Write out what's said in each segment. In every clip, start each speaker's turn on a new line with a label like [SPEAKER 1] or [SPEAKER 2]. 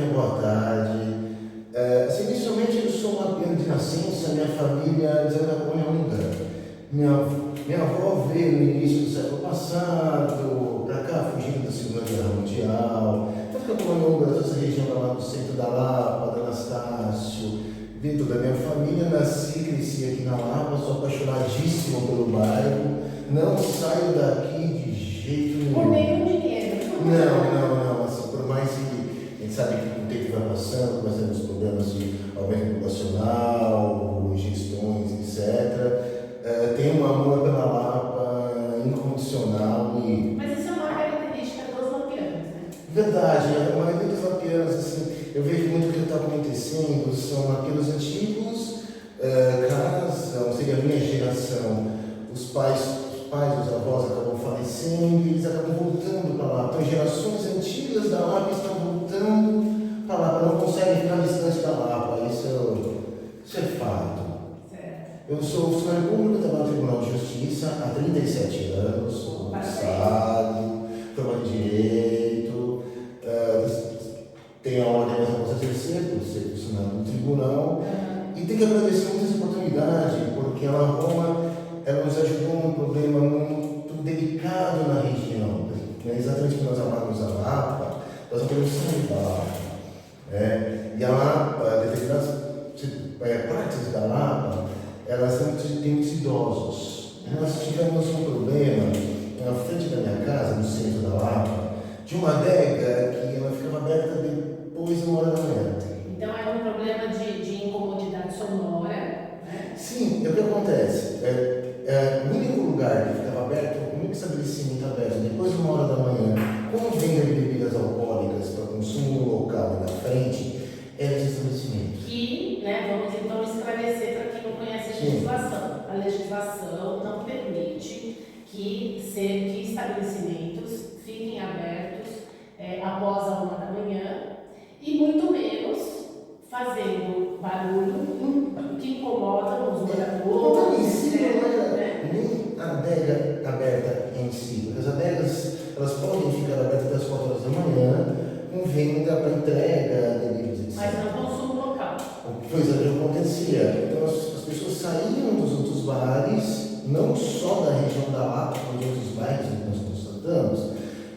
[SPEAKER 1] Lívia, boa tarde. Inicialmente eu sou uma pena de nascença, minha família é da Cunha. Minha avó veio no início do século passado, para cá, fugindo da Segunda Guerra Mundial. Tanto que a Cunha, toda essa região lá do centro da Lapa, da Anastácio, veio toda a minha família, nasci, cresci aqui na Lapa, sou apaixonadíssimo pelo bairro, não saio daqui de jeito nenhum.
[SPEAKER 2] Por nenhum dinheiro.
[SPEAKER 1] Não, assim, por mais que a gente sabe que com o tempo vai passando, nós temos problemas de aumento populacional, gestões, etc. Tem um amor pela Lapa incondicional e...
[SPEAKER 2] Mas isso é uma característica dos lapianos, né?
[SPEAKER 1] Verdade, a maioria dos lapianos, assim, eu vejo muito o que está acontecendo, são lapianos antigos, casam, seria a minha geração, os pais, os avós acabam falecendo e eles acabam voltando para lá. Então, gerações antigas da Lapa estão voltando para lá, não conseguem ficar distante da Lapa, isso é fato. Eu sou funcionário público, trabalho no Tribunal de Justiça há 37 anos, sou concursado, trabalho em Direito, tenho a ordem, mas não posso exercer, por ser funcionário do Tribunal, e tenho que agradecer muito essa oportunidade, porque a Roma nos ajudou num problema muito delicado na região, né? Exatamente porque nós amamos a Lapa, nós não queremos sair da Lapa, e a Lapa, determinadas partes da Lapa, elas têm muitos idosos. Nós tivemos um problema na frente da minha casa, no centro da Lapa, de uma adega que ela ficava aberta depois da hora da manhã.
[SPEAKER 2] Então é um problema de incomodidade sonora, né?
[SPEAKER 1] Sim, o que acontece? O único lugar que ficava aberto, o único estabelecimento aberto depois de 1 hora da manhã, com venda de bebidas alcoólicas para consumo local e na frente, era esse estabelecimento.
[SPEAKER 2] Que, né, vamos então esclarecer para quem não conhece a legislação. A legislação não permite que estabelecimentos fiquem abertos após a 1 da manhã e muito menos fazendo barulho que incomoda os moradores.
[SPEAKER 1] Nem a adega aberta em si, porque as adegas elas podem ficar abertas até as 4 horas da manhã, com venda para entrega, deliveries, etc.
[SPEAKER 2] Mas não consumo local.
[SPEAKER 1] Pois é, o que acontecia. Então as pessoas saíam dos outros bares, não só da região da Lapa, como de outros bairros que nós constatamos,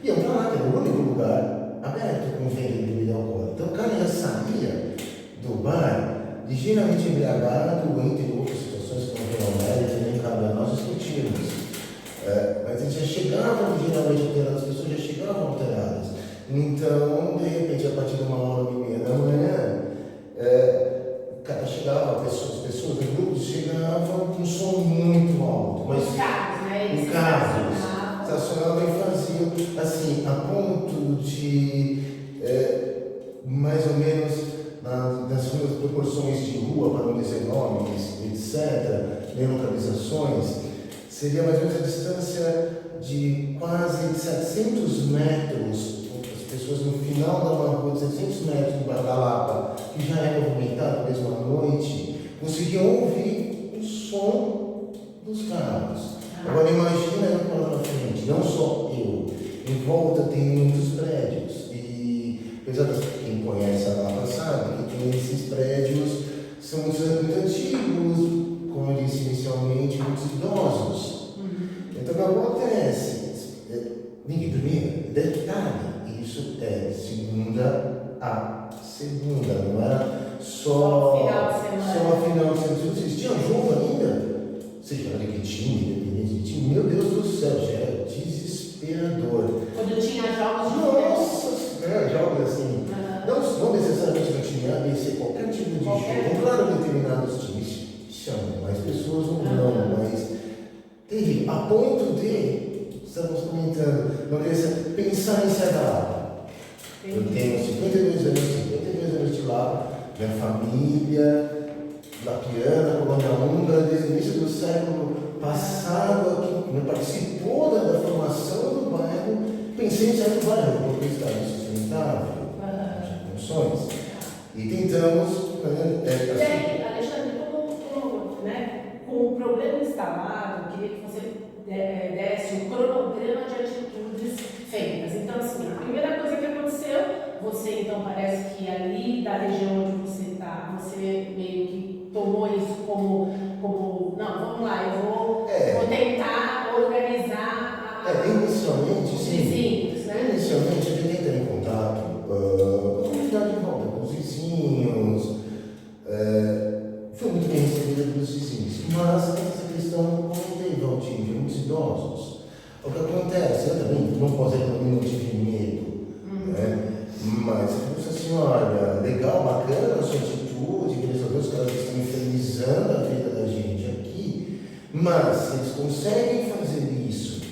[SPEAKER 1] iam para lá, que era o único lugar aberto com venda de bebida alcoólica. Então o cara já saía do bar ligeiramente embriagado, entre outras situações que não tem ao mérito, nem cabe a nós discutirmos. Mas ele já chegava ligeiramente alterado, as pessoas já chegavam alteradas. Então, de repente, a partir de 1h30 da manhã, o cara chegava, as pessoas do grupo chegavam com um som muito alto. Mas
[SPEAKER 2] os carros, né?
[SPEAKER 1] Os carros estacionavam e faziam assim, a ponto de mais ou menos nas suas proporções de rua, para não dizer nomes, etc., nem localizações, seria mais ou menos a distância de quase 700 metros. As pessoas no final da rua de 700 metros do Bar da Lapa, que já é movimentado mesmo à noite, conseguiam ouvir o som dos carros. Agora imagina eu lá na frente, não só eu, em volta tem muitos prédios, e apesar de quem conhece a Lapa sabe que tem esses prédios, são muito antigos, como eu disse inicialmente, muitos idosos. Então o que acontece? Ninguém dormia, detalhe. Isso é segunda a segunda, não era só
[SPEAKER 2] final de semana.
[SPEAKER 1] Só final de semana. Vocês tinham jogo ainda? Seja lá que time, independente de time, meu Deus do céu, já era desesperador.
[SPEAKER 2] Quando tinha jogos de
[SPEAKER 1] Nossa, jogos assim, não necessariamente no time A, B, C, qualquer tipo de jogo. Claro, determinados times chamam mais pessoas ou não, mas teve a ponto de. Estamos comentando, não queria pensar em sair da Lapa. Eu tenho 52 anos de Lapa, minha família, lapiana, colônia húngara, desde o início do século passado, aqui, participou da formação do bairro, pensei em sair do bairro, porque está insustentável, de funções. E tentamos.
[SPEAKER 2] E aí, Alexandre, com o problema instalado, queria que você desse um cronograma de atitudes feitas. Então, assim, a primeira coisa que aconteceu, você então parece que ali da região onde você está, você meio que tomou isso como não, vamos lá, eu vou tentar organizar
[SPEAKER 1] inicialmente,
[SPEAKER 2] os
[SPEAKER 1] sim.
[SPEAKER 2] vizinhos, né?
[SPEAKER 1] Inicialmente, eu tentei entrar em contato com a comunidade de volta, com os vizinhos. Foi muito bem recebida pelos vizinhos. Mas essa questão, como tem Valtinho, muitos idosos. O que acontece, eu também não posso dizer que eu não tive medo, né? Mas eu disse assim, olha, legal, bacana a sua atitude, graças a Deus que elas estão infernizando a vida da gente aqui, mas se eles conseguem fazer isso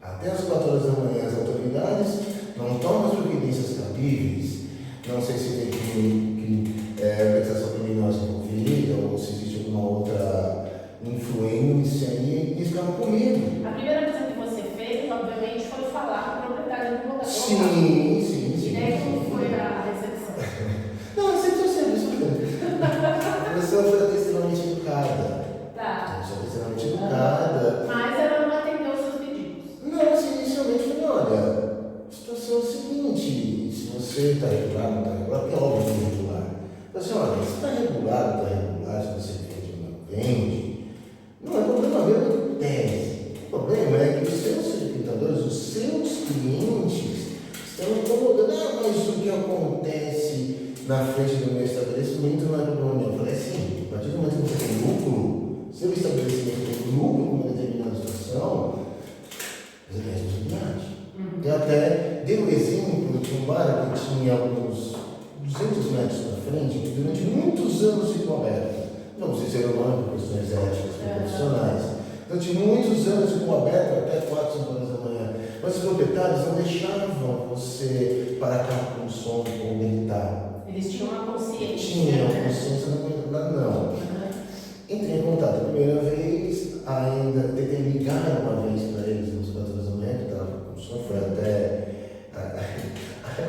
[SPEAKER 1] até as 4 horas da manhã, as autoridades não tomam as providências cabíveis, não sei se tem organização criminosa envolvida ou se existe alguma outra influência aí, eles ficam com medo.
[SPEAKER 2] A primeira coisa que você fez, obviamente, foi falar com a propriedade do lugar.
[SPEAKER 1] Sim.
[SPEAKER 2] E daí como foi a recepção?
[SPEAKER 1] Não, a recepção sempre a pessoa foi extremamente educada.
[SPEAKER 2] Tá.
[SPEAKER 1] A pessoa foi extremamente educada.
[SPEAKER 2] Mas ela não atendeu os seus pedidos.
[SPEAKER 1] Não, assim, inicialmente eu falei, olha, a situação é o seguinte, se você está regular, não está regular, porque é óbvio que é regular. Eu falei assim, olha, se está regular, não está regular, se você vende ou não vende, não é problema meu em tese. O problema é que os seus frequentadores, os seus clientes, estão incomodando. Mas o que acontece na frente do meu estabelecimento não é problema meu. Eu falei assim, a partir do momento que você tem lucro, seu estabelecimento tem lucro com uma determinada situação, você tem responsabilidade. Eu até dei o exemplo de um bar que tinha uns 200 metros na frente, que durante muitos anos ficou aberto. Não sei se era o nome por questões éticas, profissionais. Durante muitos anos ficou aberto até 4, 5 horas da manhã. Mas os proprietários não deixavam você parar carro com som ou meditar.
[SPEAKER 2] Eles tinham uma consciência.
[SPEAKER 1] Tinham consciência, não. Entrei em contato a primeira vez, ainda tentei ligar uma vez para eles nos 4 horas da manhã, que estava com som, foi até a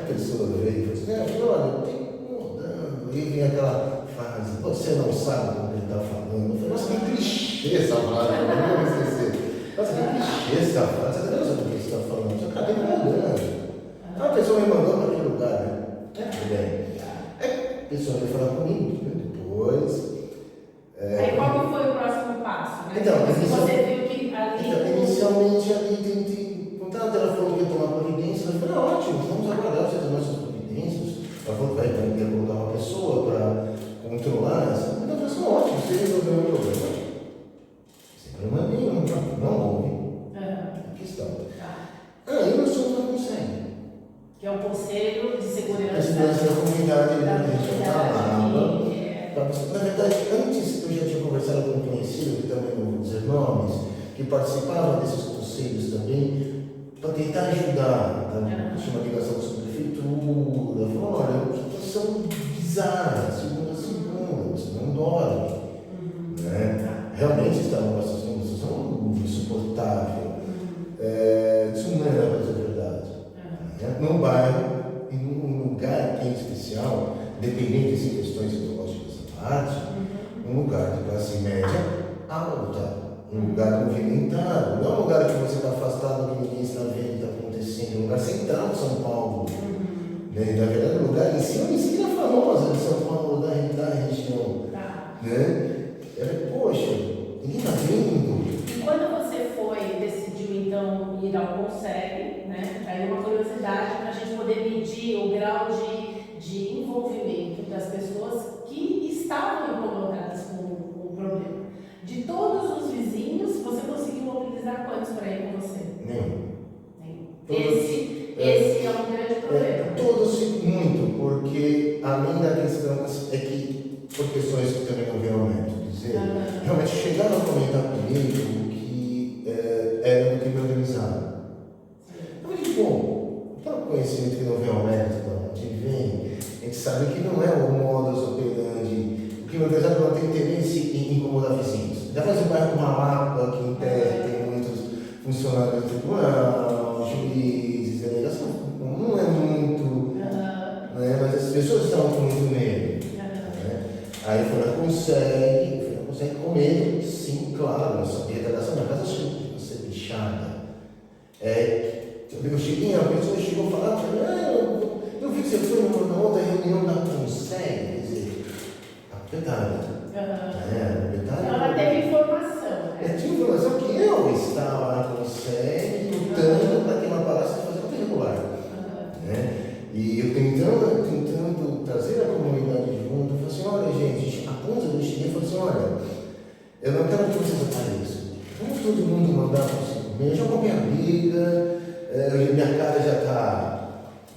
[SPEAKER 1] pessoa veio e falou assim, olha, eu tenho incomodando. E vem aquela frase, você não sabe do que ele está falando. Eu falei, nossa, que clichê essa frase, eu não vou me esquecer. Nossa, que clichê essa frase, você não sabe do que você está falando, você acabei incomodando. A pessoa me mandou para aquele lugar, né? Tudo bem. A pessoa veio falar comigo, depois.
[SPEAKER 2] Aí qual que foi o próximo passo? Né?
[SPEAKER 1] Então,
[SPEAKER 2] você viu que ali.
[SPEAKER 1] Inicialmente ali tentei contar, ela falou que ia tomar providência, eu falei, ótimo, vamos aguardar você tomar suas providências. Ela falou que ia colocar uma pessoa para controlar essa. Então eu falei assim, ótimo, você resolveu o meu problema. Sem problema nenhum, não houve. A questão. Aí nós somos uma consegue.
[SPEAKER 2] Que é o Conselho de Segurança.
[SPEAKER 1] A segurança da comunidade na verdade, antes eu já tinha conversado com um conhecido, que também não vou dizer nomes, que participava desses conselhos também, para tentar ajudar. Tinha uma ligação com a prefeitura, falou, olha, uma situação bizarra, segunda a segunda, você não dorme. Né? Realmente está numa situação insuportável. Isso não era mais a verdade. Num bairro, em um lugar que é especial, dependente de questões ideológicas à parte, um lugar de classe média alta, um lugar movimentado, não é um lugar que você está afastado, que ninguém está vendo o que está acontecendo, é um lugar central de São Paulo. Né? Na verdade, um lugar em si, uma esquina famosa de São Paulo, da região. Né? Poxa, ninguém está vendo.
[SPEAKER 2] E quando você decidiu então ir ao CONSEG, né? Aí uma curiosidade para a gente poder medir o grau de envolvimento das pessoas que estavam incomodadas com o problema. De todos os vizinhos, você conseguiu mobilizar quantos para ir com você?
[SPEAKER 1] Nenhum.
[SPEAKER 2] Esse é um grande problema.
[SPEAKER 1] Todos muito, porque além da questão é que, por questões que também não vieram aumento, dizer, realmente chegaram a comentar comigo que era do crime organizado. Eu falei, bom, para o conhecimento que não vem aumento, de onde vem, a gente sabe que não é o modus operandi. O crime organizado não tem interesse em incomodar vizinhos. Já faz um bairro como Malapa, que em tese tem muitos funcionários do tribunal, juízes, delegação, não é muito, né? Mas as pessoas estavam com muito medo. Né? Aí foi na consegue com medo, sim, claro, eu sabia da relação, minha casa ia ser bichada. Eu cheguei, a pessoa chegou a falar, eu Eu vi que você foi numa outra reunião da Conseg, quer dizer, a verdade.
[SPEAKER 2] Ela teve informação.
[SPEAKER 1] Eu tinha informação que eu estava na Conseg lutando para que ela parasse de fazer outra regular. E eu tentando trazer a comunidade junto, eu falei assim, olha gente, a ponta do cheguei e falei assim, olha, eu não quero que vocês apareçam. Vamos todo mundo mandar para o 56, já comprei a briga, minha cara já está,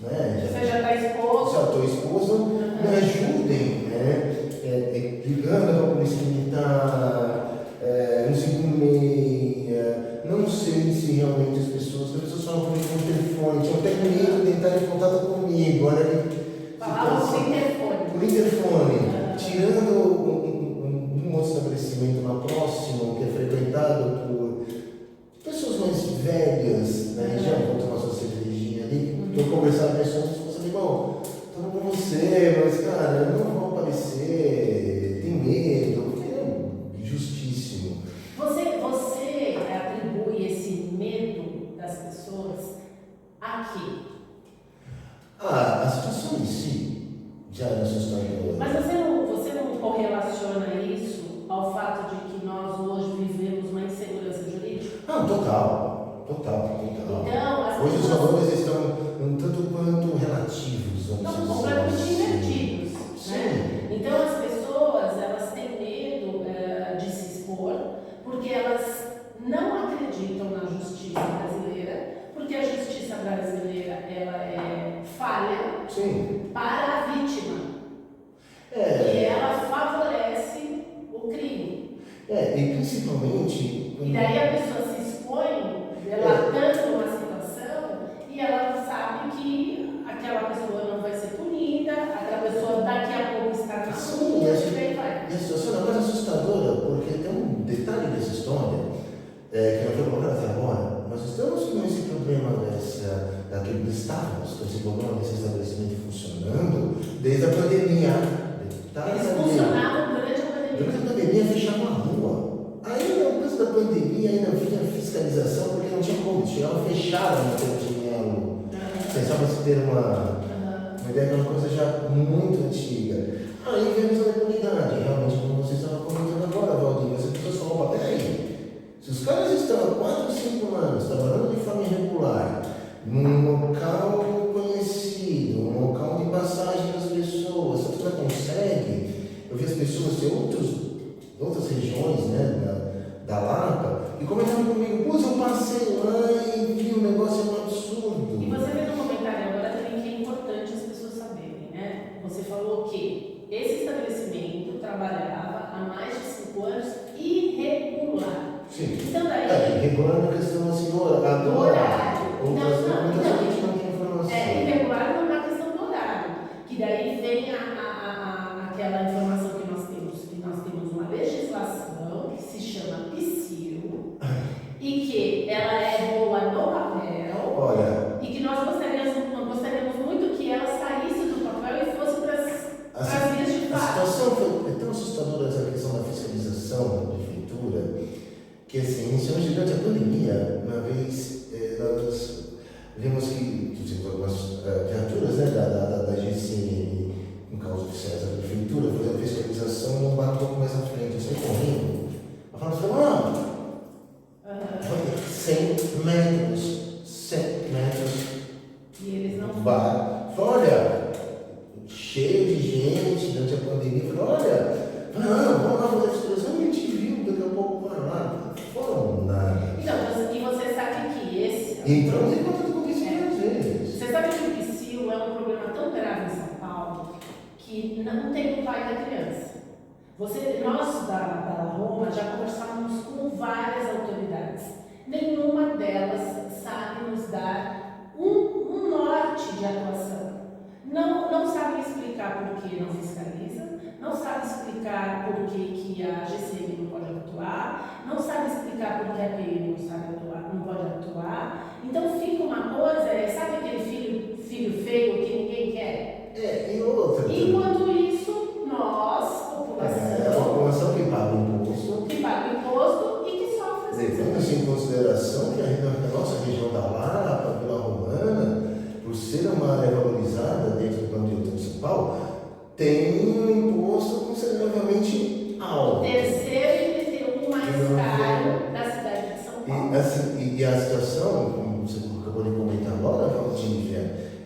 [SPEAKER 1] né?
[SPEAKER 2] Você já está exposto?
[SPEAKER 1] Já estou exposto, me ajudem, né? Ligando para a polícia militar, 156, não sei se realmente as pessoas falam comigo no telefone, tinham até medo de entrar em contato comigo, olha que.
[SPEAKER 2] Falavam por interfone.
[SPEAKER 1] Por interfone, tirando um outro estabelecimento lá próximo, que é frequentado por pessoas mais velhas, né? Já vou tomar sua cervejinha ali, eu conversar com as pessoas e falei, bom, estou com você, mas cara, eu não vou aparecer, tem medo, é justíssimo.
[SPEAKER 2] Você atribui esse medo das pessoas a quê?
[SPEAKER 1] A situação em si já é assustadora.
[SPEAKER 2] Mas você não correlaciona isso ao fato de que nós hoje vivemos uma insegurança jurídica?
[SPEAKER 1] Não, total.
[SPEAKER 2] Então,
[SPEAKER 1] hoje os valores estão um tanto quanto relativos.
[SPEAKER 2] Estão completamente invertidos. Né? Então, as pessoas elas têm medo de se expor porque elas não acreditam na justiça brasileira, porque a justiça brasileira ela é falha.
[SPEAKER 1] Sim.
[SPEAKER 2] Para a vítima. E ela favorece o crime.
[SPEAKER 1] E principalmente.
[SPEAKER 2] E daí a pessoa se expõe relatando uma situação e ela sabe que aquela pessoa não vai ser punida, aquela pessoa daqui a pouco está na rua e daí vai.
[SPEAKER 1] E a situação é mais assustadora, porque tem um detalhe dessa história, que não foi colocado até agora. Nós estamos com esse problema daquele estávamos com esse problema desse estabelecimento funcionando desde a pandemia.
[SPEAKER 2] Eles funcionavam durante a pandemia.
[SPEAKER 1] Durante a pandemia fechavam a rua. Aí, depois da pandemia, ainda vinha fiscalização, porque não tinha como, chegava fechado no Sentinelo. Só para se ter uma ideia, é uma coisa já muito antiga. Aí vemos a impunidade, realmente, como você estava comentando agora, Valdir, as pessoas falam, peraí, se os caras estão há 4, 5 anos trabalhando de forma irregular, num local conhecido, um local de passagem das pessoas, você não consegue, eu vi as pessoas de outras regiões, né, da Lapa, e comentaram comigo, pô, eu passei lá e vi um negócio um absurdo.
[SPEAKER 2] E você fez um comentário agora também que é importante as pessoas saberem, né? Você falou que esse estabelecimento trabalhava há mais de 5 anos irregular.
[SPEAKER 1] Sim.
[SPEAKER 2] Então daí...
[SPEAKER 1] irregular na questão assim, do horário. Muita gente não tem informação.
[SPEAKER 2] Irregular não é uma questão do horário. Que daí vem aquela informação que nós temos. Que nós temos uma legislação que se chama PSIL e que ela é boa no papel.
[SPEAKER 1] Olha,
[SPEAKER 2] e que nós gostaríamos muito que ela saísse do papel e fosse para as vias de fato.
[SPEAKER 1] A situação foi tão assustadora essa questão da fiscalização da prefeitura que assim, inicialmente durante a pandemia, uma vez nós vimos que algumas viaturas, né, da GCM, no caso oficiais da prefeitura, fazendo fiscalização num bar um pouco mais à frente, eu saí correndo. A fala falou, 100 metros.
[SPEAKER 2] E eles não
[SPEAKER 1] bar. Falei, olha, cheio de gente durante a pandemia. Falei, olha, vamos lá fazer a fiscalização, a gente viu, daqui a pouco vai lá. Foram nada.
[SPEAKER 2] Então, e você sabe que esse...
[SPEAKER 1] Entramos em contato com isso várias vezes.
[SPEAKER 2] Você sabe que o PSIL é um problema tão grave em São Paulo que não tem o pai da criança. Nós da Roma já conversamos com várias autoridades. Nenhuma delas sabe nos dar um norte de atuação. Não sabe explicar por que não fiscaliza, não sabe explicar por que a GCM não pode atuar, não sabe explicar por que a PM não pode atuar. Então fica uma coisa, sabe aquele filho feio que ninguém quer?
[SPEAKER 1] E outra.
[SPEAKER 2] Enquanto isso, nós,
[SPEAKER 1] a população que paga
[SPEAKER 2] imposto e que sofre.
[SPEAKER 1] Levando-se em consideração que a nossa região da Lapa, Vila Romana, por ser uma área valorizada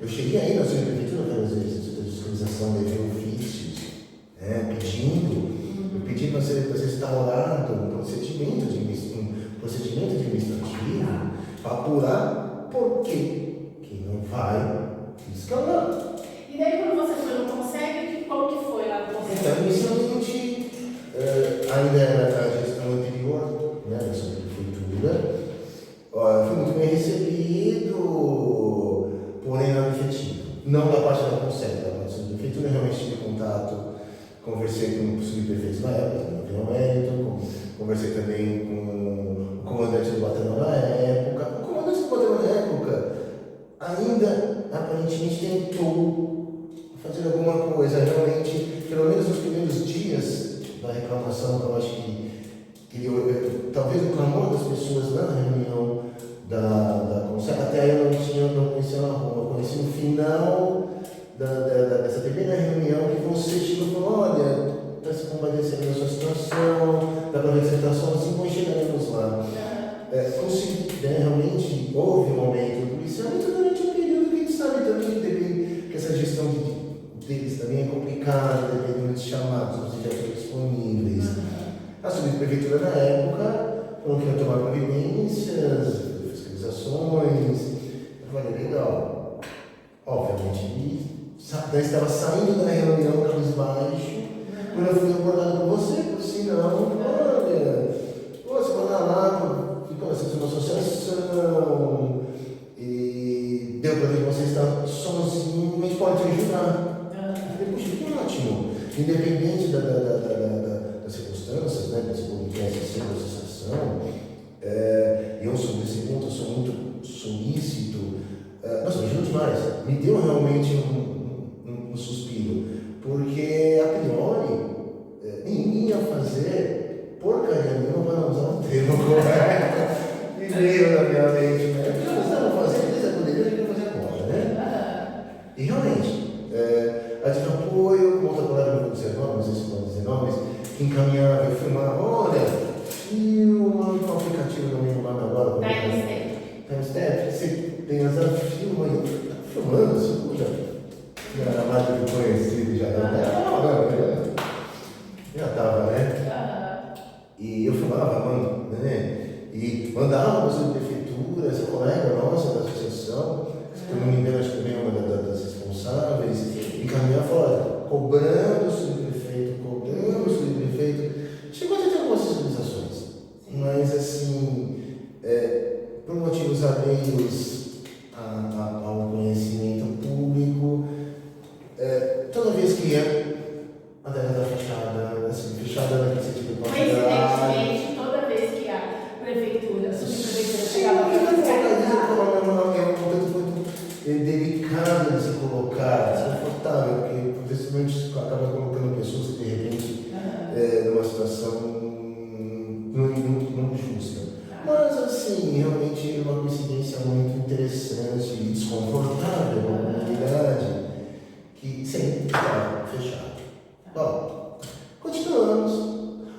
[SPEAKER 1] Eu cheguei aí na subprefeitura várias vezes, de fiscalização, levei ofícios, pedi para ser instaurado um procedimento administrativo para apurar por que não vai fiscalizar.
[SPEAKER 2] E daí quando você foi no Conselho, como que foi lá no Conselho?
[SPEAKER 1] Então, inicialmente, ainda era a gestão anterior, né, da subprefeitura, foi muito bem recebido, porém não efetivo. Não da parte da Conselho, da parte da subprefeitura, realmente tive contato, conversei com o subprefeito na época, no Mérito, conversei também com o comandante do batalhão na época. O comandante do batalhão na época ainda aparentemente tentou fazer alguma coisa, realmente, pelo menos nos primeiros dias da reclamação, eu acho que talvez o clamor das pessoas na reunião da Conselho, até aí eu não conhecia na rua, eu conheci no final dessa primeira reunião que você chegou e falou, olha, está se compadecendo da sua situação, dá para ver que você está sozinho, bom, chegaremos lá. Consegui, realmente houve um aumento do policiamento durante um período que a gente sabe também que essa gestão deles também é complicada, dependendo dos chamados, os diretores disponíveis. A subprefeitura na época falou que ia tomar providências, fiscalizações. Eu falei, legal. Obviamente, eu estava saindo da reunião cabisbaixo, quando eu fui abordado com você, por sinal, olha, você vai lá, ficou assim, uma associação, e deu para ver que você está sozinho, a gente pode te ajudar. Eu falei, puxa, que ótimo. Independente das circunstâncias, né, desse podcast, da associação, eu sobre esse ponto, eu sou muito solícito. Nossa, me ajuda demais. Me deu realmente um suspiro, porque a priori ninguém ia fazer porcaria nenhuma para não usar um termo correto. Me veio na minha mente, né? O que nós estamos fazendo, eles poderiam, a gente vai fazer agora, né? E realmente, a de apoio, com outra colega, não vou dizer nomes, não sei se vão dizer nomes, que encaminhava e filmava, olha, filma um aplicativo, não me lembro agora. Timestep, você tem as filma aí, tá filmando, assim, já era mais do que conhecido, já estava, né? E eu filmava, e mandava para a subprefeitura, essa colega nossa da associação, se eu não me engano, acho que também é uma das responsáveis, encaminhava e falava, cobrando o subprefeito, chegou a ter algumas fiscalizações, mas assim, por motivos alheios ao conhecimento público, toda vez que a adega está fechada, assim, fechada naquele sentido considerável.
[SPEAKER 2] Coincidentemente, toda vez que a prefeitura, a subprefeitura chegava para
[SPEAKER 1] é um momento muito delicado de se colocar, desconfortável, porque possivelmente acaba colocando pessoas que de repente numa situação não justa. Mas assim, realmente é uma coincidência muito interessante e desconfortável para a comunidade que sempre está fechada. Bom, continuamos.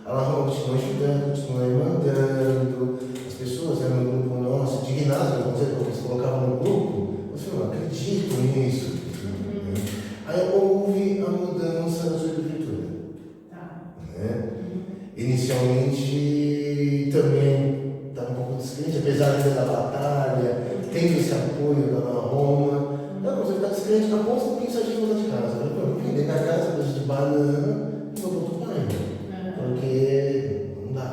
[SPEAKER 1] A La Roma continua ajudando, continua mandando. As pessoas no grupo nosso, indignadas, não sei como eles colocavam no grupo, eu não acredito nisso. Aí houve a mudança da subprefeitura. Inicialmente também estava um pouco descrente, apesar da batalha, tendo esse apoio da La Roma. Não, você ficar descrente na ponta do pensadinho mudar de casa. Eu vou vender a casa, coisa de banana, e vou para outro bairro. Porque não dá.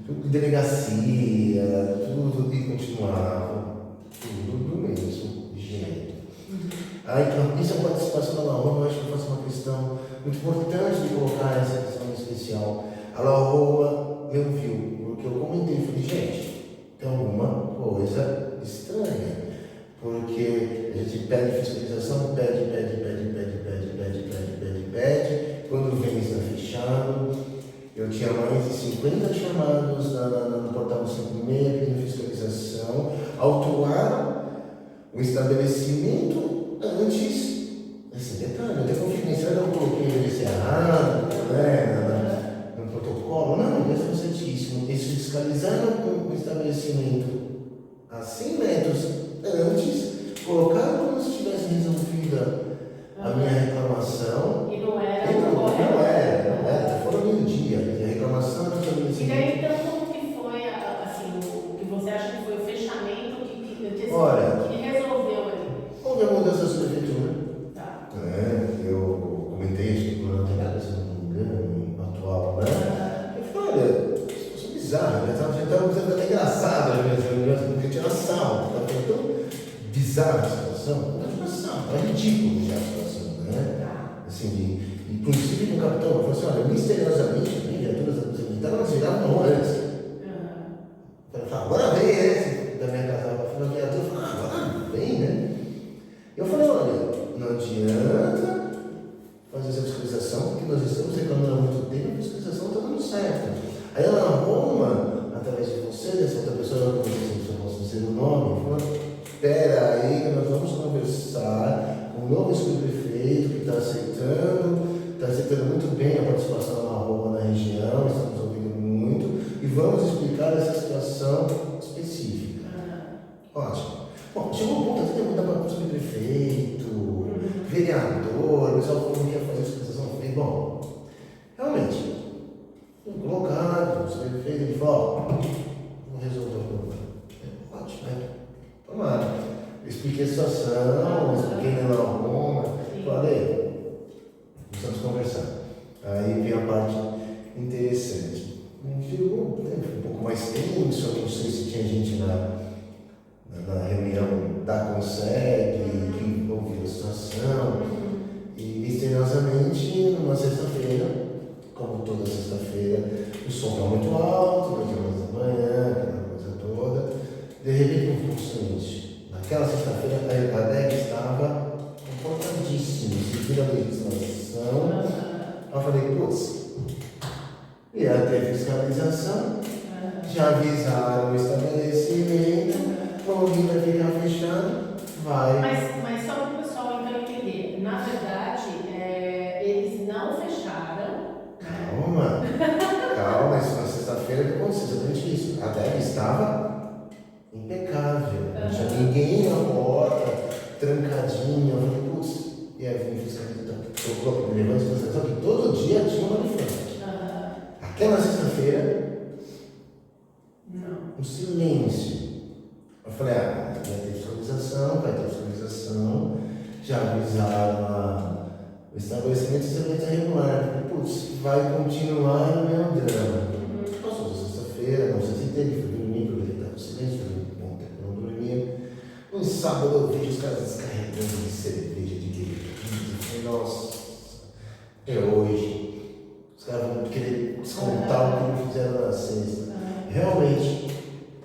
[SPEAKER 1] Tudo delegacia, tudo que continuava, tudo do mesmo jeito. Aí, isso é a participação da La Roma, eu acho que eu faço uma questão muito importante de colocar essa questão especial. A La Roma me ouviu, porque eu comentei, falei, gente, tem alguma coisa estranha, porque a gente pede fiscalização, pede, quando vem está fechado. Eu tinha mais de 50 chamados no portal 56 pedindo fiscalização, autuaram o estabelecimento antes, esse detalhe, eu até confirmei, será que eu coloquei o endereço errado, no protocolo? Não, isso é certíssimo. Eles fiscalizaram o estabelecimento a 100 metros reclamação.
[SPEAKER 2] E não era
[SPEAKER 1] Não era. Foi no meio-dia. A reclamação era também assim.
[SPEAKER 2] E daí, então, como que foi, assim, o que você acha que foi o fechamento que resolveu ali?
[SPEAKER 1] Houve a mudança da prefeitura.
[SPEAKER 2] Tá.
[SPEAKER 1] Eu comentei isso com o Renato, se não me engano, atual, né? Eu falei, olha, isso é bizarro, né? Estava sendo até engraçado, porque tinha assalto, estava tão bizarra a situação, é ridículo já a situação, né? Assim, inclusive no capitão, eu falei assim, olha, misteriosamente, viaturas da polícia militar, elas viravam não antes. Eu falei, agora vem esse da minha casa, ela falou, viatura, eu falei, agora vem, né? Eu falei, olha, não adianta fazer essa fiscalização, porque nós estamos reclamando há muito tempo, a fiscalização está dando certo. Aí ela arruma, através de você, dessa outra pessoa, eu não sei se eu posso dizer o nome, falou, espera aí que nós vamos conversar com o novo subprefeito que está aceitando muito bem a participação da Roma na região, estamos ouvindo muito, e vamos explicar essa situação específica. Ótimo. Bom, chegou um ponto até de mudar para o subprefeito, vereador, o pessoal não quer fazer fiscalização. Eu falei, bom, realmente, colocado, o subprefeito, ele falou, vamos resolver o problema. Ótimo, né? Tomara. Eu expliquei a situação, expliquei na Roma, falei, precisamos conversar. Aí vem a parte interessante. Ficou um pouco mais tenso, eu não sei se tinha gente na reunião da Conseg, que ouviu a situação, e misteriosamente, numa sexta-feira, como toda sexta-feira, o som está muito alto, 2 horas da manhã, aquela coisa toda, de repente, confusionante. Naquela sexta-feira, a DEC estava comportadíssima, seguindo a legislação. Eu falei, putz, ia ter fiscalização, já avisaram o estabelecimento, alguém vai ficar fechado, vai.
[SPEAKER 2] Mas só para o pessoal então entender, na verdade, eles não fecharam.
[SPEAKER 1] Calma, isso na sexta-feira que aconteceu exatamente isso. A DEC estava impecável, não tinha ninguém na porta, trancadinha. Eu falei, putz, e aí vem fiscalizar. Eu levando a fiscalização que todo dia tinha uma manifestante. Aquela sexta-feira, um silêncio. Eu falei, vai ter fiscalização, já avisaram o estabelecimento regular. Eu falei, putz, vai continuar o meu drama. Passou da sexta-feira, não sei se teve, fui dormir, porque ele estava com silêncio, bom tempo não dormia. No sábado eu vejo os caras descarregando de cerveja, de bebida. Eu falei, nossa, é hoje. Os caras vão querer descontar o que me fizeram na sexta. Realmente,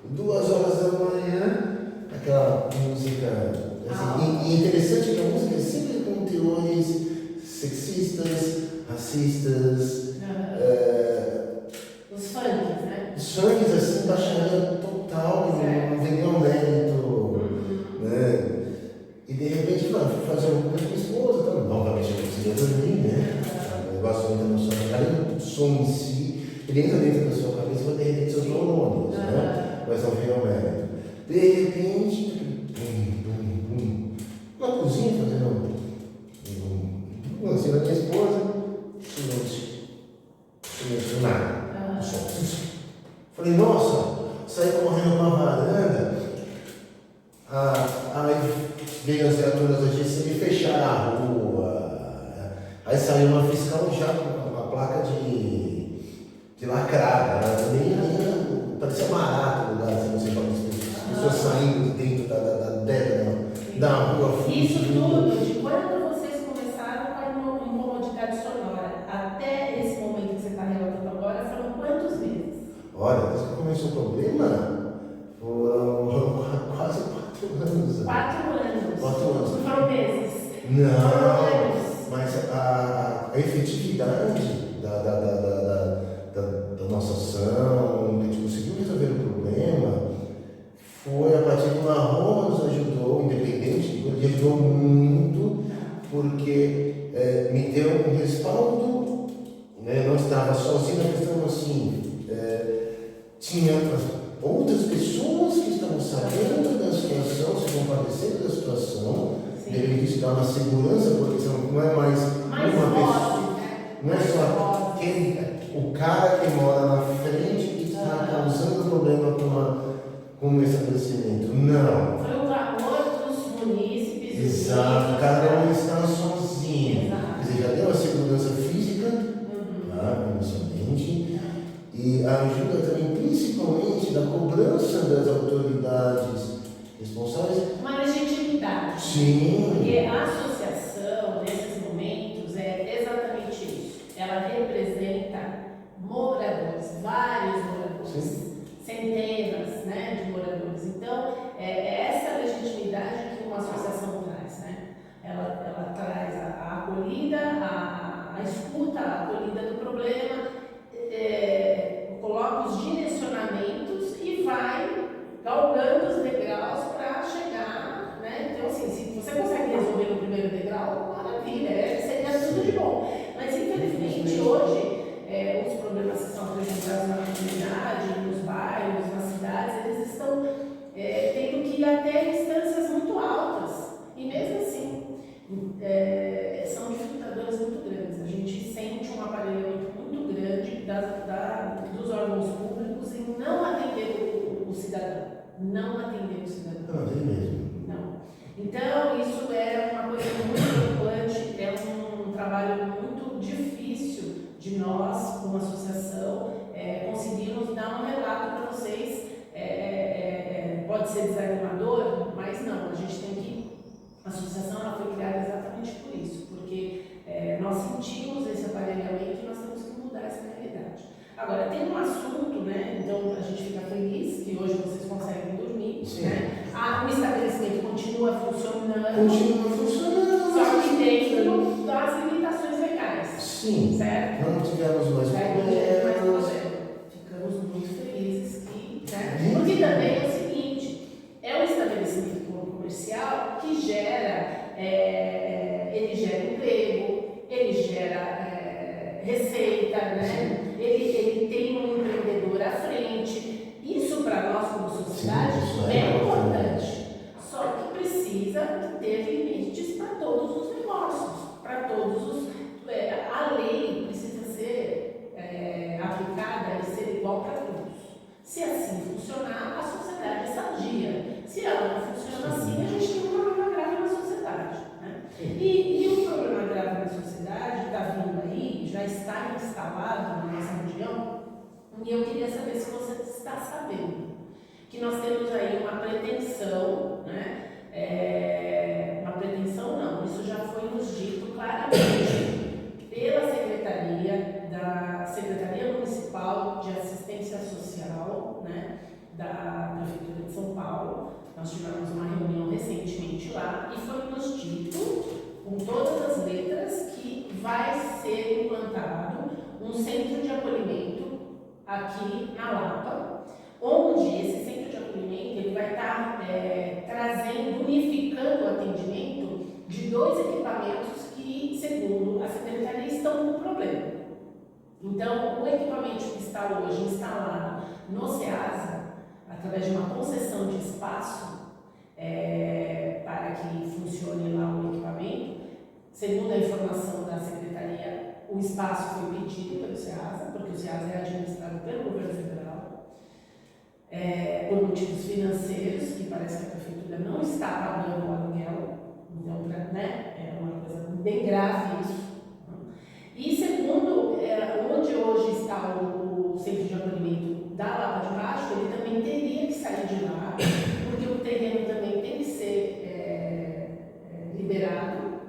[SPEAKER 1] 2 horas da manhã, aquela música, assim, e interessante que a música é sempre com teores sexistas, racistas,
[SPEAKER 2] os funks, né?
[SPEAKER 1] Os funks, assim, baixaria total, não vem nenhum mérito, né? E de repente, fui fazer uma coisa com a esposa, então, novamente eu não conseguia dormir, né? O negócio entra na sua cabeça, o som em si, ele entra dentro da sua cabeça e vai derreter seus neurônios, né? Mas não vem ao mérito. De repente, bum, na cozinha fazendo assim na minha esposa, silêncio, nada, som. Falei, nossa, saí correndo pra varanda, aí veio as viaturas da GC me fecharam a rua, aí saiu uma fiscal já com uma placa de lacrada, nem parecia barato o lugar, assim, não sei como as pessoas saindo dentro da rua.
[SPEAKER 2] Isso tudo, de quando vocês começaram com a incomodidade sonora até esse momento que você está relatando agora, foram quantos meses?
[SPEAKER 1] Olha, desde que começou o problema, foram quase 4 anos.
[SPEAKER 2] 4 anos?
[SPEAKER 1] 4 anos.
[SPEAKER 2] Não foram meses?
[SPEAKER 1] Não, mas a efetividade da nossa ação, a gente conseguiu resolver o problema, foi a partir de uma Roma nos ajudou, independente, ele ajudou muito, porque me deu um respaldo, né? Não estava sozinho na questão assim, tinha outras pessoas que estavam sabendo da situação, se compadecendo da situação, Isso dá uma segurança, porque não é mais uma pessoa, não é só o cara que mora na frente que está causando problema com o estabelecimento. Não.
[SPEAKER 2] Foi o clamor dos munícipes.
[SPEAKER 1] Exato, cada um está sozinho. Quer dizer, já deu a segurança física, inicialmente, e a ajuda também, principalmente, da cobrança das autoridades responsáveis.
[SPEAKER 2] Uma legitimidade.
[SPEAKER 1] Sim.
[SPEAKER 2] Porque a associação, nesses momentos, é exatamente isso. Ela representa moradores, vários moradores, centenas, né, de moradores. Então, é essa legitimidade que uma associação traz, né? Ela traz a acolhida, a escuta, a acolhida do problema, coloca os direcionamentos e vai galgando os degraus para chegar, né? Então, assim, se você consegue resolver no primeiro degrau, maravilha, seria tudo de bom. Mas, infelizmente, hoje, os problemas que são apresentados na comunidade, nos bairros, nas cidades, eles estão tendo que ir até instâncias muito altas. E mesmo assim, são dificultadores muito grandes. A gente sente um aparelhamento muito grande dos órgãos públicos em não atender o cidadão. Não atender o cidadão.
[SPEAKER 1] Não, é mesmo.
[SPEAKER 2] Não. Então, isso é uma coisa muito preocupante, é um trabalho muito difícil de nós, como associação, conseguirmos dar um relato para vocês. Pode ser desanimador, mas não, a gente tem que. A associação ela foi criada exatamente por isso, porque nós sentimos esse aparelhamento e nós temos que mudar essa realidade. Agora, tem um assunto, né? Então a gente fica feliz que hoje vocês conseguem dormir, né? O estabelecimento continua funcionando.
[SPEAKER 1] Continua funcionando.
[SPEAKER 2] Só que dentro das limitações legais.
[SPEAKER 1] Sim.
[SPEAKER 2] Certo?
[SPEAKER 1] Não tivemos mais
[SPEAKER 2] problemas. Ficamos muito felizes que, né? Porque também é o seguinte, é um estabelecimento comercial que gera, ele gera emprego, ele gera receita, né? Ele tem um empreendedor à frente. Isso para nós como sociedade é importante. Só que precisa ter limites para todos os negócios, para todos os. A lei precisa ser aplicada e ser igual para todos. Se assim funcionar, a sociedade é sadia. Se ela não funciona assim, a gente tem um problema grave na sociedade. Né? E o problema grave na sociedade está vindo aí, já está instalado na nossa região, e eu queria saber se você está sabendo que nós temos aí uma pretensão, né? Uma pretensão não, isso já foi nos dito claramente pela Secretaria Municipal de Assistência Social, né, da Prefeitura de São Paulo. Nós tivemos uma reunião recentemente lá e foi nos dito, com todas as letras, que vai ser implantado um centro de acolhimento aqui na Lapa, onde esse centro de acolhimento ele vai estar unificando o atendimento de 2 equipamentos que, segundo a Secretaria, estão com problema. Então, o equipamento que está hoje instalado no SEASA, através de uma concessão de espaço para que funcione lá o equipamento, segundo a informação da Secretaria, o espaço foi pedido pelo SEASA, porque o SEASA é administrado pelo governo federal, por motivos financeiros, que parece que a Prefeitura não está pagando o aluguel, então, né, é uma coisa bem grave isso. E segundo, onde hoje está o centro de acolhimento da Lapa de Baixo, ele também teria que sair de lá, porque o terreno também tem que ser liberado,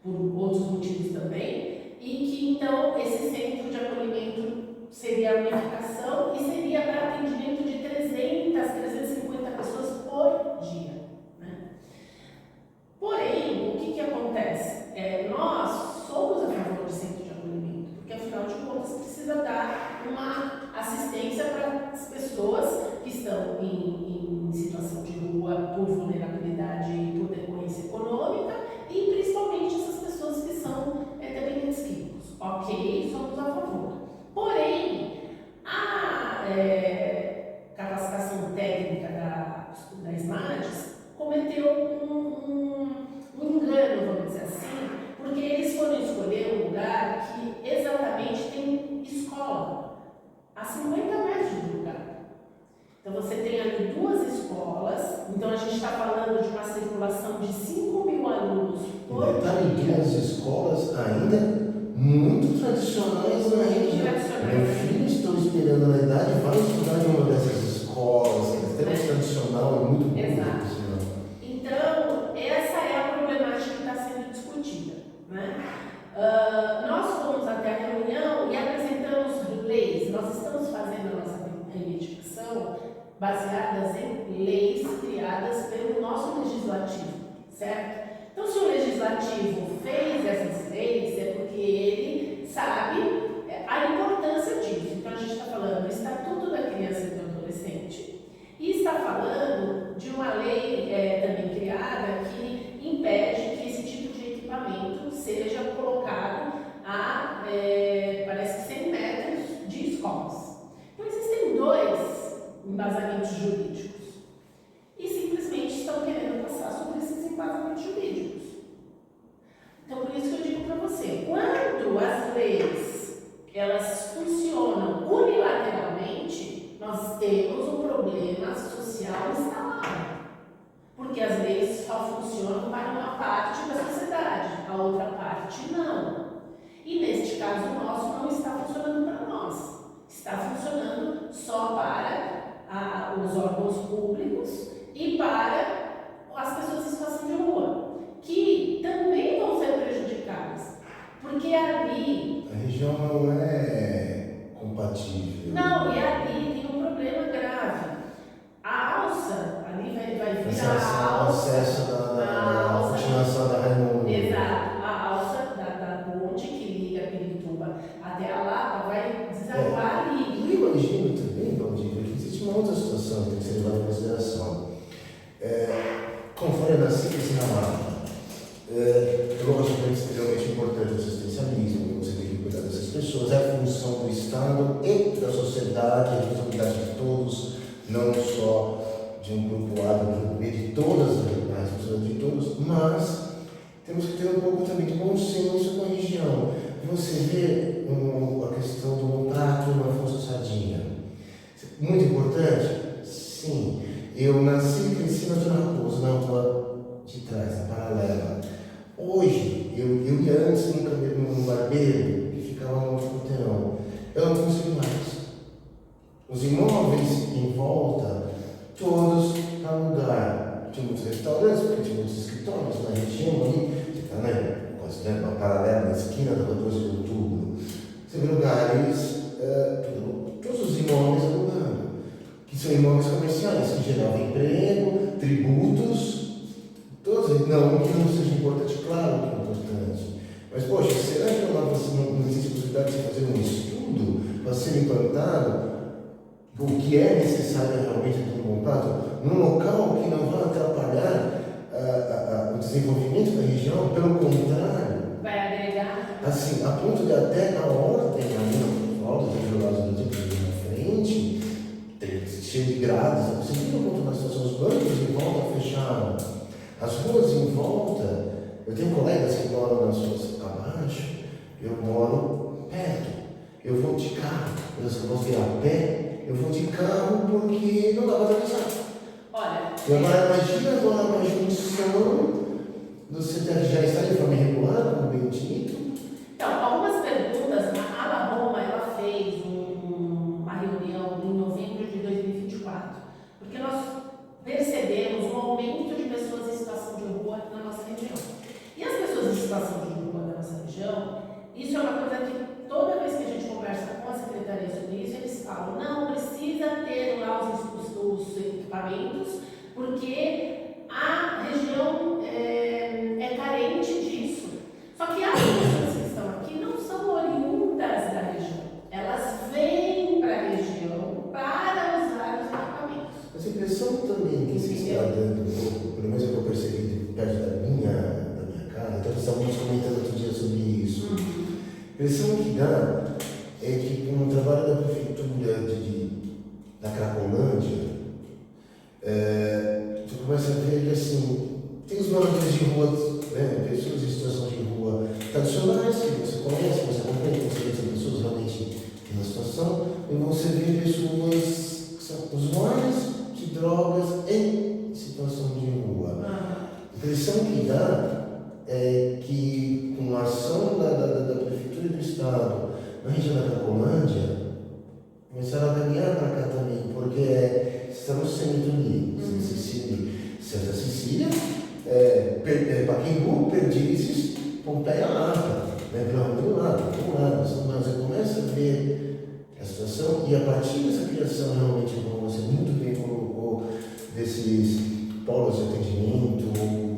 [SPEAKER 2] por outros motivos também, e que então esse centro de acolhimento seria a unificação e seria para atendimento de 350 pessoas por dia. Né? Porém, o que acontece? Nós somos a favor do centro de acolhimento, porque afinal de contas precisa dar uma assistência para as pessoas que estão em situação de rua por escolas, então a gente está falando de uma circulação de 5.000 alunos por
[SPEAKER 1] Detalhe,
[SPEAKER 2] dia.
[SPEAKER 1] duas escolas ainda muito tradicionais na região. Meu filho estou esperando na idade, vai estudar em uma dessas escolas, que é tão tradicional e muito bonita.
[SPEAKER 2] Exato. Então, essa é a problemática que está sendo discutida, né? Nós fomos até a reunião e apresentamos leis. Nós estamos fazendo a nossa reivindicação baseadas em leis criadas pelo nosso legislativo, certo? Então, se o legislativo fez essas leis, é porque ele sabe a importância disso. Então, a gente está falando do Estatuto da Criança e do Adolescente e está falando de uma lei também criada que impede que esse tipo de equipamento seja colocado a, parece que 100 metros de escolas. Então, existem dois embasamentos jurídicos e simplesmente estão querendo passar sobre esses embasamentos jurídicos. Então, por isso que eu digo para você, quando as leis elas funcionam unilateralmente, nós temos um problema social instalado, porque as leis só funcionam para uma parte da sociedade, a outra parte não. E neste caso nosso não está funcionando para nós, está funcionando só para os órgãos públicos e para as pessoas em situação de rua, que também vão ser prejudicadas, porque ali...
[SPEAKER 1] A região não é compatível.
[SPEAKER 2] Não, e ali tem um problema grave. A alça, ali vai virar a alça...
[SPEAKER 1] acesso da continuação da Raimundo.
[SPEAKER 2] Exato, a alça da ponte que liga Pirituba até a Lapa vai desaguar ali.
[SPEAKER 1] E eu imagino também, Valdívia, que existe uma outra situação que tem que ser levada em consideração. Conforme a nasci na Lapa, eu gosto de extremamente importante o assistencialismo, você tem que cuidar dessas pessoas, é a função do Estado e da sociedade, a responsabilidade de todos, não só de um grupo A, de um grupo B, de todas as responsabilidades de todos, mas temos que ter um pouco também de bom senso com a região. Você vê a questão do prato na Afonso Sardinha. Muito importante? Sim. Eu nasci e cresci na Dona Raposo, na rua de trás, na paralela. Hoje, eu ia antes num barbeiro que ficava no outro quarteirão. Eu não consigo mais. Os imóveis em volta, todos para lugar. Tinha muitos restaurantes, porque tinha muitos escritórios na região ali, na paralela, na esquina da 14 de outubro. Você vê lugares, todos os imóveis alugando, que são imóveis comerciais, que geravam emprego, tributos, todos, não que não seja importante, claro que é importante. Mas, poxa, será que não existe possibilidade de fazer um estudo para ser implantado o que é necessário realmente ter montado num local que não vai atrapalhar o desenvolvimento da região, pelo contrário,
[SPEAKER 2] Vai agregar?
[SPEAKER 1] assim, a ponto de até a ordem ali na volta dos jogados do tipo na frente, cheio de grades, você viu quanto na situação, os bancos em volta fecharam, as ruas em volta, eu tenho colegas que moram nas ruas abaixo, eu moro perto, eu vou de carro, eu vou ir a pé, eu vou de carro porque não dá para atravessar.
[SPEAKER 2] Olha,
[SPEAKER 1] E agora imagina agora uma junção, você já está de forma irregular, como bem dito.
[SPEAKER 2] então, algumas perguntas, a Ala Roma, ela fez uma reunião em novembro de 2024, porque nós percebemos um aumento de pessoas em situação de rua na nossa região. E as pessoas em situação de rua na nossa região, isso é uma coisa que toda vez que a gente conversa com a secretaria sobre isso, eles falam, não precisa ter lá os equipamentos, porque a região é carente disso. Só que as pessoas que estão aqui não são oriundas da região, elas vêm para a região para usar os equipamentos.
[SPEAKER 1] Mas a impressão também que se está dando um pouco, pelo menos é o que eu percebi perto da minha casa, então estávamos comentando outro dia sobre isso. A impressão que dá é que com o trabalho da prefeitura da Cracolândia, você começa a ver que assim, tem os moradores de rua, né, pessoas em situação de rua tradicionais, que você conhece, você acompanha, você vê que pessoas realmente têm uma situação, e você vê pessoas que são usuárias, que drogas em situação de rua. A impressão que dá é que, com a ação da Prefeitura e do Estado na região da Cracolândia, começaram a caminhar para cá também, porque estamos sendo ali, Santa Cecília, Pacaembu, Perdizes, Pompeia, Lapa, do lado. Você começa a ver a situação e a partir dessa criação, realmente, como você muito bem colocou, desses polos de atendimento,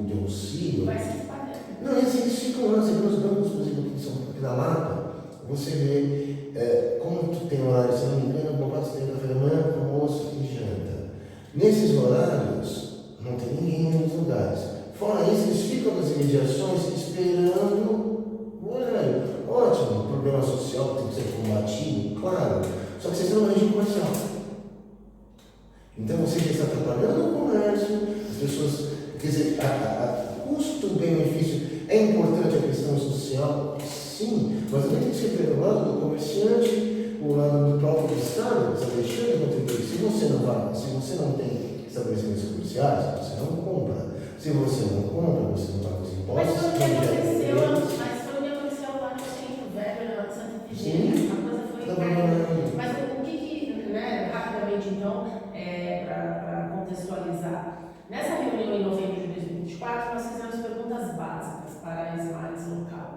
[SPEAKER 1] de auxílio.
[SPEAKER 2] Vai se espalhando.
[SPEAKER 1] Não, eles ficam lá, você vê os bancos, por exemplo, aqui na Lapa, você vê como tu tem horário, se não me engano, você tem café da manhã, almoço e janta. Nesses horários, não tem ninguém em muitos lugares. Fora isso, eles ficam nas imediações esperando o horário. Ótimo, problema social que tem que ser combatido, claro. Só que vocês estão na região comercial. Então você já está atrapalhando o comércio, as pessoas, quer dizer, custo-benefício é importante a questão social, sim, mas também tem que ser pelo lado do comerciante, o lado do próprio Estado, que está deixando de contribuir. Se você não tem estabelecimentos comerciais, você não compra. Se você não compra, você não paga os impostos.
[SPEAKER 2] Mas foi o que aconteceu lá no Centro Velho, na Santa Efigênia. A coisa foi. Mas o que, rapidamente então, para contextualizar, nessa reunião em novembro de 2024, nós fizemos perguntas básicas para a SMARTS local.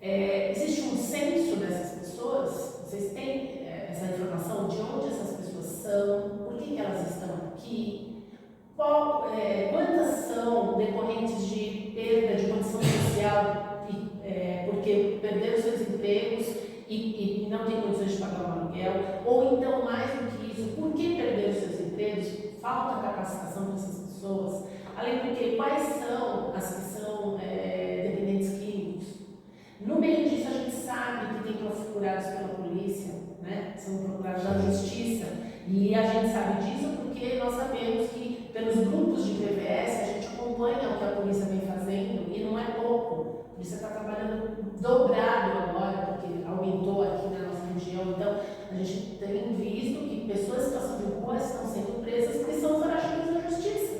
[SPEAKER 2] Existe um censo dessas pessoas? Vocês têm essa informação de onde essas pessoas são? Por que elas estão aqui? Quantas são decorrentes de perda de condição social porque perderam seus empregos e não têm condições de pagar um aluguel? Ou então, mais do que isso, por que perderam seus empregos? Falta capacitação para essas pessoas? Além do que, quais são as que são dependentes químicos? No meio disso, a gente sabe que tem procurados pela polícia, né? São procurados da justiça. E a gente sabe disso porque nós sabemos que, pelos grupos de PVS, a gente acompanha o que a polícia vem fazendo e não é pouco. A polícia está trabalhando dobrado agora, porque aumentou aqui na nossa região. Então, a gente tem visto que pessoas em situação de rua estão sendo presas porque são foragidas da justiça.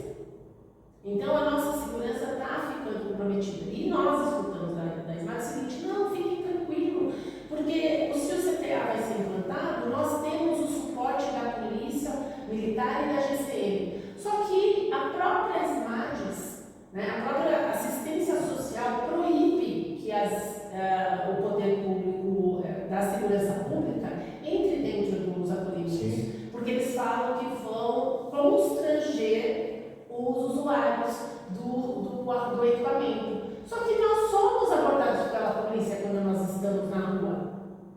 [SPEAKER 2] Então, a nossa segurança está ficando comprometida. E nós escutamos da SMART o seguinte: não, fiquem tranquilos, porque se o CTA vai ser implantado, nós temos o suporte da Polícia Militar e da GCM. Só que a própria SMARTS, a própria assistência social proíbe que o poder público da segurança pública entre dentro dos acolhidos. Sim. Porque eles falam que vão constranger os usuários do equipamento. Só que nós somos abordados pela polícia quando nós estamos na rua.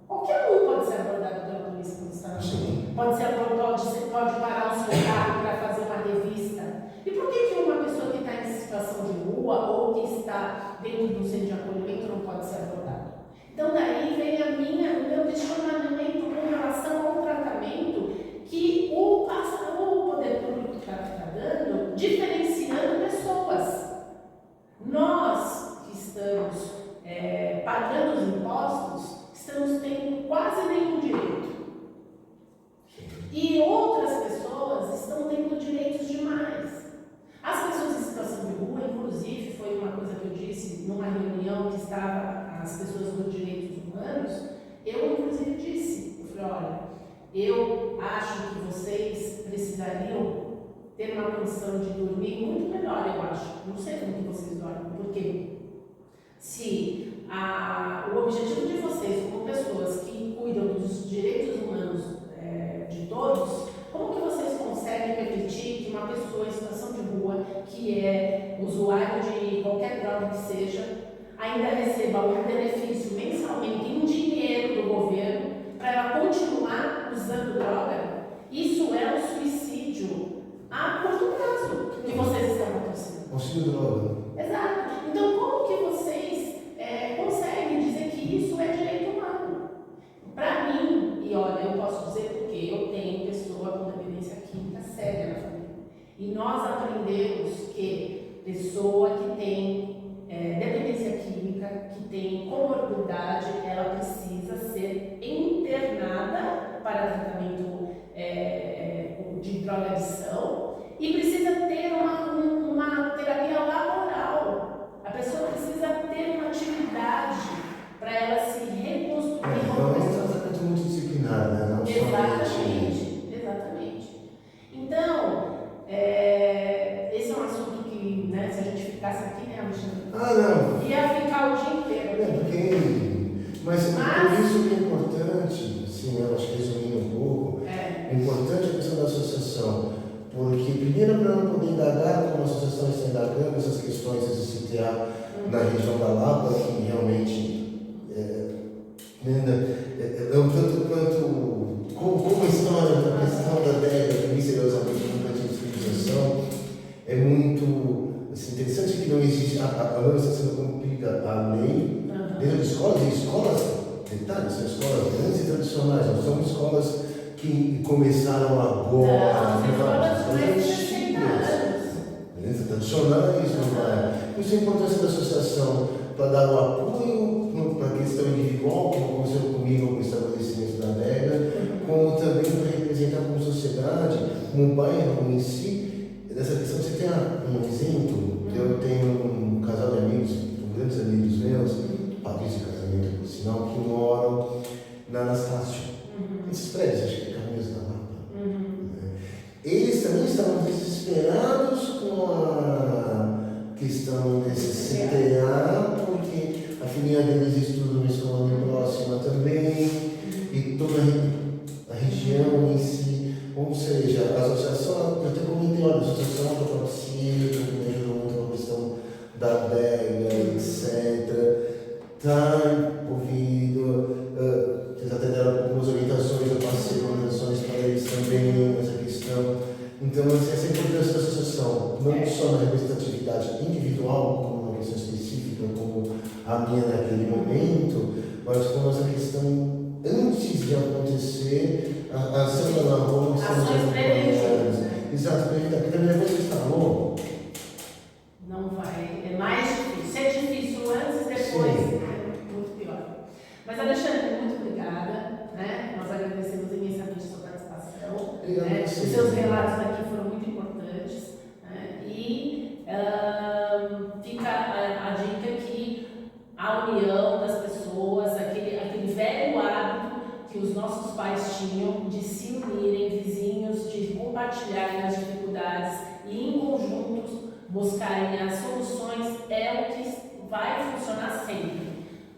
[SPEAKER 2] Qualquer um pode ser abordado pela polícia quando está na rua. Sim. Pode parar o seu carro para fazer uma revista. E por que uma pessoa que está em situação de rua ou que está dentro do centro de acolhimento não pode ser abordada? Então daí vem o meu questionamento com relação ao tratamento que o poder público está dando, diferenciando pessoas. Nós que estamos pagando os impostos, estamos tendo quase nenhum direito. E outras pessoas estão tendo direitos demais. As pessoas em situação de rua, inclusive, foi uma coisa que eu disse numa reunião que estava as pessoas dos direitos humanos, eu inclusive disse, eu falei, olha, eu acho que vocês precisariam ter uma condição de dormir muito melhor, eu acho. Não sei como que vocês dormem, porque se o objetivo de vocês, como pessoas que cuidam dos direitos humanos de todos, como que vocês conseguem permitir que uma pessoa em situação de rua, que é usuário de qualquer droga que seja, ainda receba um benefício mensalmente em dinheiro do governo para ela continuar usando droga? Isso é um suicídio a curto prazo que vocês estão acontecendo.
[SPEAKER 1] Auxílio droga.
[SPEAKER 2] Exato. Então, como que vocês conseguem dizer que isso é direito humano? Para mim, e olha, eu posso dizer porque eu tenho pessoa com dependência química séria na família. E nós aprendemos que pessoa que tem dependência química, que tem comorbidade, ela precisa ser internada para tratamento de drogadição E precisa ter uma terapia laboral. A pessoa precisa ter uma atividade para ela se reconstruir como
[SPEAKER 1] É um
[SPEAKER 2] pessoa.
[SPEAKER 1] tratamento multidisciplinar, né? Não somente...
[SPEAKER 2] Exatamente. Então, esse é um assunto que, né, se a gente ficasse aqui, né, Alexandre?
[SPEAKER 1] Não.
[SPEAKER 2] Ia ficar o dia inteiro aqui.
[SPEAKER 1] Mas por isso que é importante, assim, eu acho que resumindo um pouco, é importante a questão da associação, porque primeiro para não poder indagar como a associação está indagando essas questões do CTA na região da Lapa, que realmente tanto quanto como a história da questão da década, misteriosamente, da civilização, é muito assim, interessante que não existe, a lei está sendo cumprida a lei dentro de escolas, e escolas, detalhes, são escolas grandes e tradicionais, não são escolas que começaram agora,
[SPEAKER 2] escolas
[SPEAKER 1] tradicionais, por isso a importância da associação para dar o apoio para a questão individual, que aconteceu comigo com o estabelecimento da adega, como também para representar como sociedade, como bairro em si, dessa questão. Você tem um exemplo, que eu tenho um casal de amigos, grandes amigos meus, padrinhos de casamento, por sinal, que moram na Anastácio. Esses prédios, acho que é Caminhos da Lapa. Eles também estavam desesperados com a questão desse CTA, porque a filhinha deles estuda numa escola próxima também, e toda a região em si, ou seja, a associação, eu até comentei, olha, a associação que eu participo, que me ajudou muito na questão da adega, etc., está envolvido, eles até deram algumas orientações, eu passei orientações para eles também nessa questão. Então, essa é a importância da associação, não só na representatividade individual, como uma questão específica, como a minha naquele momento, mas como essa questão, antes de acontecer, a ação da rua,
[SPEAKER 2] ações preventivas.
[SPEAKER 1] Exato, porque também você falou.
[SPEAKER 2] Não vai, é mais difícil. Se é difícil antes, depois é muito pior. Mas, Alexandre, muito obrigada. Né? Nós agradecemos imensamente a sua participação.
[SPEAKER 1] Obrigado.
[SPEAKER 2] Os seus relatos aqui foram muito importantes. Né? E fica a dica que a união das pessoas, aquele velho hábito que os nossos pais tinham de se unirem, vizinhos, de compartilharem as dificuldades e em conjuntos buscarem as soluções, é o que vai funcionar sempre.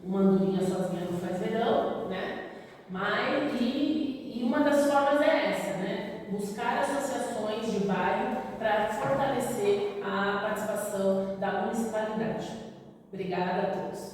[SPEAKER 2] Uma andorinha sozinha não faz verão, né? Mas, e uma das formas é essa, né? Buscar associações de bairro para fortalecer a participação da municipalidade. Obrigada a todos.